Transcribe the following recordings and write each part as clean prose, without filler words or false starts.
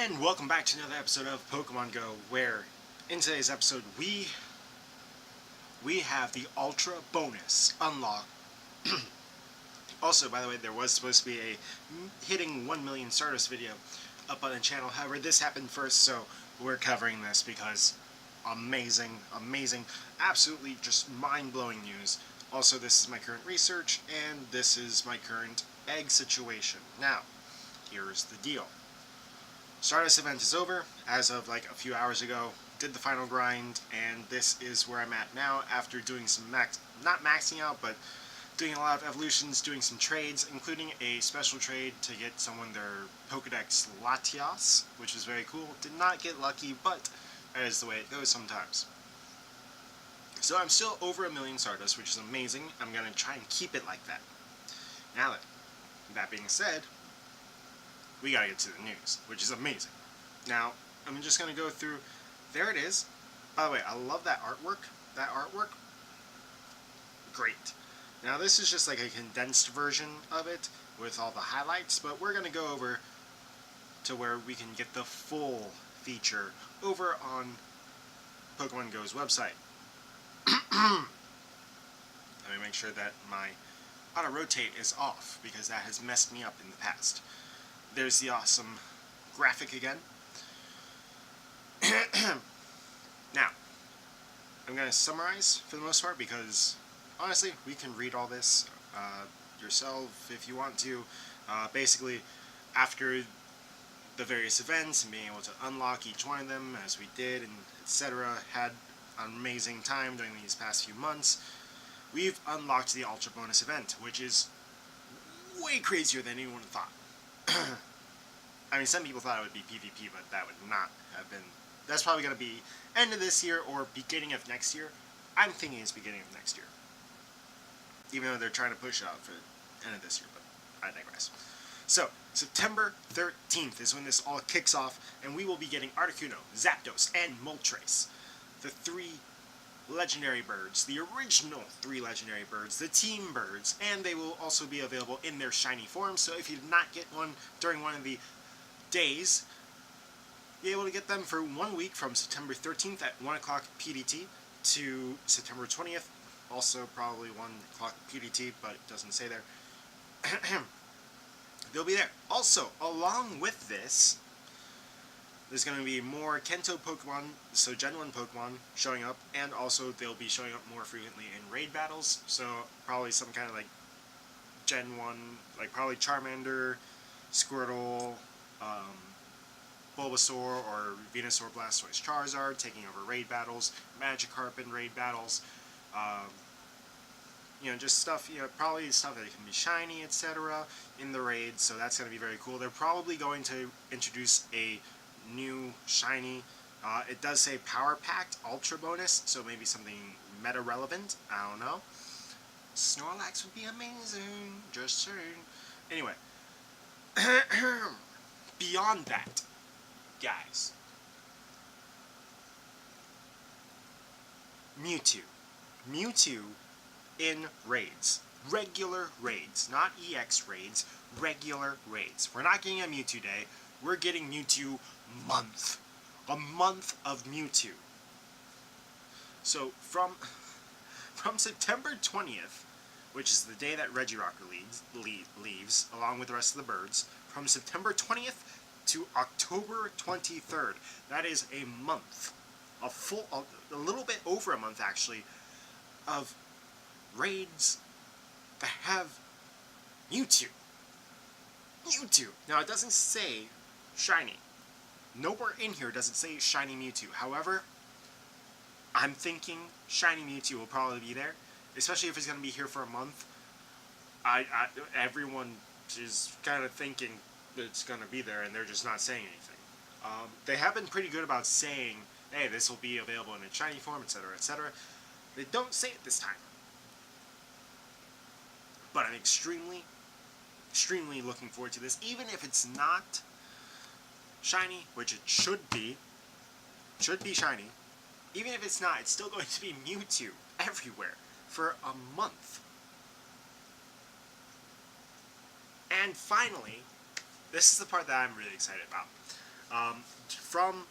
And welcome back to another episode of Pokemon Go, where in today's episode we have the Ultra Bonus unlock. Also, by the way, there was supposed to be a hitting 1 million Stardust video up on the channel. However, this happened first, so we're covering this because amazing, absolutely just mind-blowing news. Also, this is my current research, and this is my current egg situation. Now, here's the deal. Stardust event is over, as of like a few hours ago. Did the final grind, and this is where I'm at now after doing some not maxing out, but doing a lot of evolutions, doing some trades, including a special trade to get someone their Pokedex Latias, which is very cool. Did not get lucky, but that is the way it goes sometimes. So I'm still over 1 million Stardust, which is amazing. I'm going to try and keep it like that. Now that being said, we gotta get to the news, which is amazing. Now, I'm just gonna go through, there it is. By the way, I love that artwork. Great. Now this is just like a condensed version of it with all the highlights, but we're gonna go over to where we can get the full feature over on Pokemon Go's website. Let me make sure that my auto rotate is off because that has messed me up in the past. There's the awesome graphic again. Now, I'm going to summarize for the most part because, honestly, we can read all this yourself if you want to. Basically, after the various events and being able to unlock each one of them, as we did, and etc., had an amazing time during these past few months, we've unlocked the Ultra Bonus event, which is way crazier than anyone thought. I mean, some people thought it would be PvP, but that would not have been. That's probably going to be end of this year or beginning of next year. I'm thinking it's beginning of next year. Even though they're trying to push it out for end of this year, but I digress. So, September 13th is when this all kicks off, and we will be getting Articuno, Zapdos, and Moltres. The 3 legendary birds, the original 3 legendary birds, the team birds, and they will also be available in their shiny form, so if you did not get one during one of the days, be able to get them for 1 week from September 13th at 1 o'clock PDT to September 20th, also probably 1 o'clock PDT, but it doesn't say there. They'll be there. Also, along with this, there's going to be more Kanto Pokemon, so Gen 1 Pokemon, showing up, and also they'll be showing up more frequently in raid battles, so probably some kind of like Gen 1, like probably Charmander, Squirtle, Bulbasaur, or Venusaur, Blastoise, Charizard, taking over raid battles, Magikarp in raid battles, just stuff, probably stuff that can be shiny, etc., in the raids, so that's going to be very cool. They're probably going to introduce a new shiny. It does say Power Packed Ultra Bonus, so maybe something meta relevant. I don't know. Snorlax would be amazing. Just saying. Anyway, beyond that, guys, Mewtwo in raids. Regular raids, not EX raids, regular raids. We're not getting a Mewtwo day, we're getting Mewtwo month. A month of Mewtwo. So from September 20th, which is the day that Regirocker leaves, along with the rest of the birds, from September 20th to October 23rd, that is a month, a little bit over a month actually, of raids that have Mewtwo. Now, it doesn't say shiny. Nowhere in here does it say shiny Mewtwo. However, I'm thinking shiny Mewtwo will probably be there, especially if it's going to be here for a month. Everyone is kind of thinking that it's going to be there, and they're just not saying anything. They have been pretty good about saying, hey, this will be available in a shiny form, etc., etc. They don't say it this time. But I'm extremely looking forward to this, even if it's not shiny, which it should be shiny. Even if it's not, it's still going to be Mewtwo everywhere for a month. And finally, this is the part that I'm really excited about. From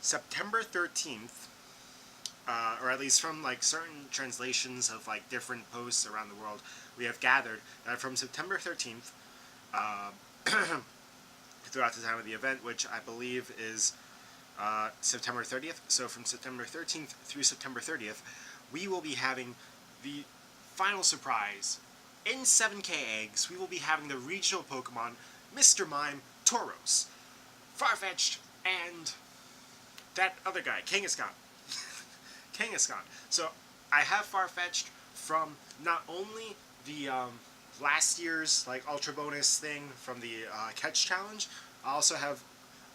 September 13th, or at least from like certain translations of like different posts around the world, we have gathered that from September 13th, throughout the time of the event, which I believe is September 30th. So from September 13th through September 30th, we will be having the final surprise. In 7K eggs, we will be having the regional Pokemon Mr. Mime, Tauros, Farfetch'd, and that other guy, Kangaskhan. Kangaskhan. So I have Farfetch'd from not only the last year's like Ultra Bonus thing from the Catch Challenge, I also have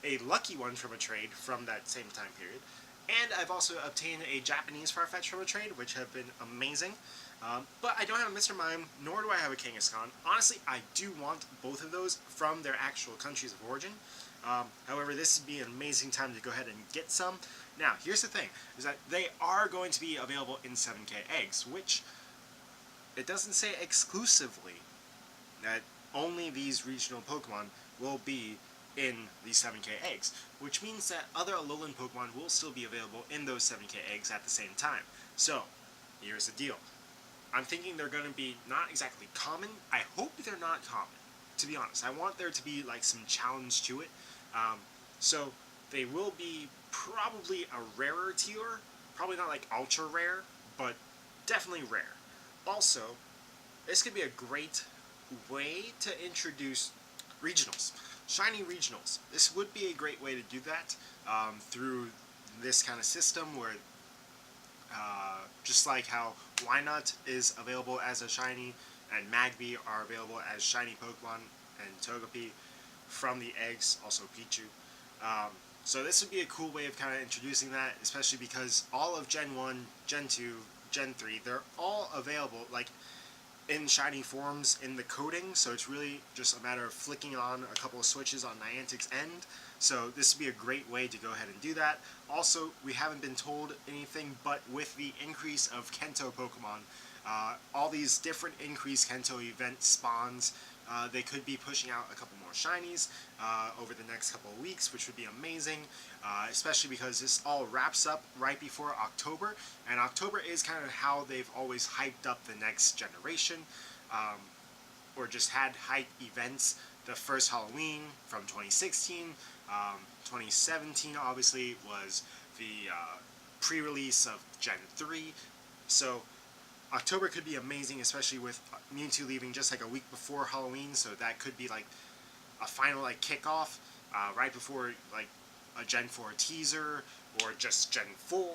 a lucky one from a trade from that same time period. And I've also obtained a Japanese Farfetch'd from a trade, which have been amazing. But I don't have a Mr. Mime, nor do I have a Kangaskhan. Honestly, I do want both of those from their actual countries of origin. However, this would be an amazing time to go ahead and get some. Now, here's the thing, is that they are going to be available in 7K eggs, which it doesn't say exclusively that only these regional Pokemon will be in the 7K eggs, which means that other Alolan Pokemon will still be available in those 7K eggs at the same time. So, here's the deal. I'm thinking they're going to be not exactly common. I hope they're not common, to be honest. I want there to be like some challenge to it. So they will be probably a rarer tier. Probably not like ultra rare, but definitely rare. Also, this could be a great way to introduce regionals. Shiny regionals. This would be a great way to do that through this kind of system where just like how Wynot is available as a shiny and Magby are available as shiny Pokemon and Togepi from the eggs, also Pichu. So this would be a cool way of kind of introducing that, especially because all of Gen 1, Gen 2, Gen 3, they're all available like in shiny forms in the coding, so it's really just a matter of flicking on a couple of switches on Niantic's end. So this would be a great way to go ahead and do that. Also, we haven't been told anything, but with the increase of Kento Pokemon, all these different increased Kento event spawns, they could be pushing out a couple more shinies over the next couple of weeks, which would be amazing, especially because this all wraps up right before October, and October is kind of how they've always hyped up the next generation, or just had hype events. The first Halloween from 2016, 2017 obviously was the pre-release of Gen 3, so October could be amazing, especially with Mewtwo leaving just like a week before Halloween, so that could be like a final like kickoff right before like a Gen 4 teaser or just Gen 4.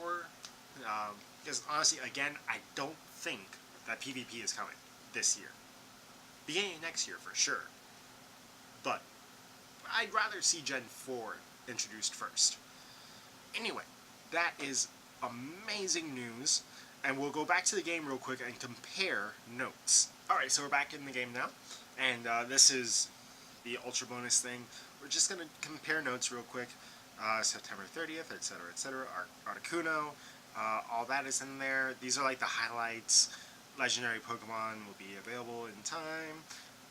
Because honestly, again, I don't think that PvP is coming this year. Beginning of next year for sure. But I'd rather see Gen 4 introduced first. Anyway, that is amazing news. And we'll go back to the game real quick and compare notes. Alright, so we're back in the game now. And this is the Ultra Bonus thing. We're just going to compare notes real quick. September 30th, etc., etc. Articuno, all that is in there. These are like the highlights. Legendary Pokemon will be available in time.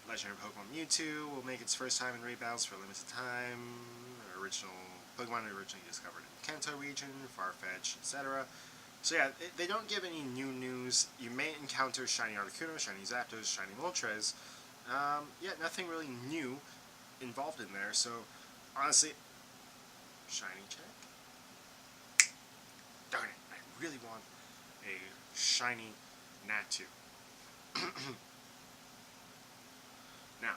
Legendary Pokemon Mewtwo will make its first time in raid battles for a limited time. Original Pokemon originally discovered in the Kanto region, Farfetch'd, etc. So yeah, they don't give any new news. You may encounter Shiny Articuno, Shiny Zapdos, Shiny Moltres. Yeah, nothing really new involved in there, so honestly, shiny check. Darn it, I really want a shiny Natu. Now,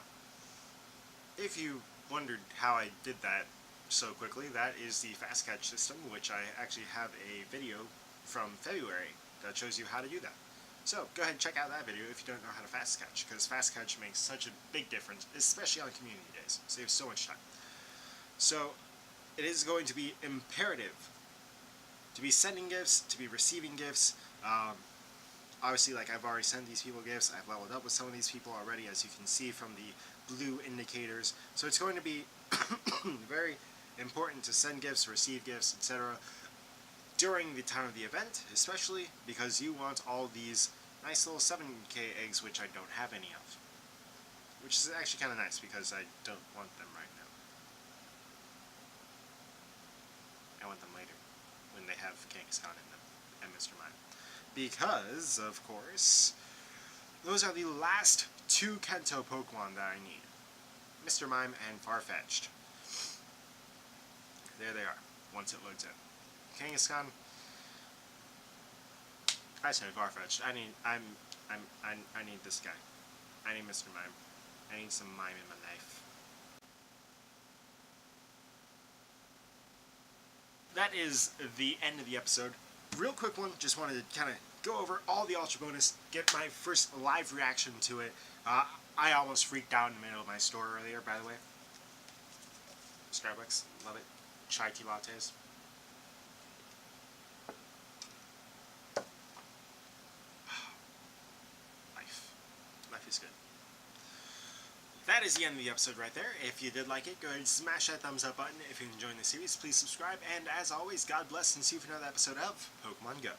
if you wondered how I did that so quickly, that is the Fast Catch system, which I actually have a video from February that shows you how to do that. So go ahead and check out that video if you don't know how to Fast Catch, because Fast Catch makes such a big difference, especially on community days. It saves so much time. So it is going to be imperative to be sending gifts, to be receiving gifts. Obviously, like I've already sent these people gifts. I've leveled up with some of these people already, as you can see from the blue indicators. So it's going to be very important to send gifts, receive gifts, etc. during the time of the event, especially because you want all these nice little 7K eggs, which I don't have any of. Which is actually kind of nice, because I don't want them right now. I want them later, when they have Kangaskhan in them, and Mr. Mime. Because, of course, those are the last 2 Kento Pokemon that I need. Mr. Mime and Farfetch'd. There they are, once it loads in. Kangaskhan, I said Farfetch'd. I need this guy. I need Mr. Mime. I need some mime in my life. That is the end of the episode. Real quick one, just wanted to kind of go over all the Ultra Bonus, get my first live reaction to it. I almost freaked out in the middle of my store earlier, by the way. Starbucks, love it. Chai tea lattes. Life is good. That is the end of the episode right there. If you did like it, go ahead and smash that thumbs up button. If you're enjoying the series, please subscribe. And as always, God bless and see you for another episode of Pokemon Go.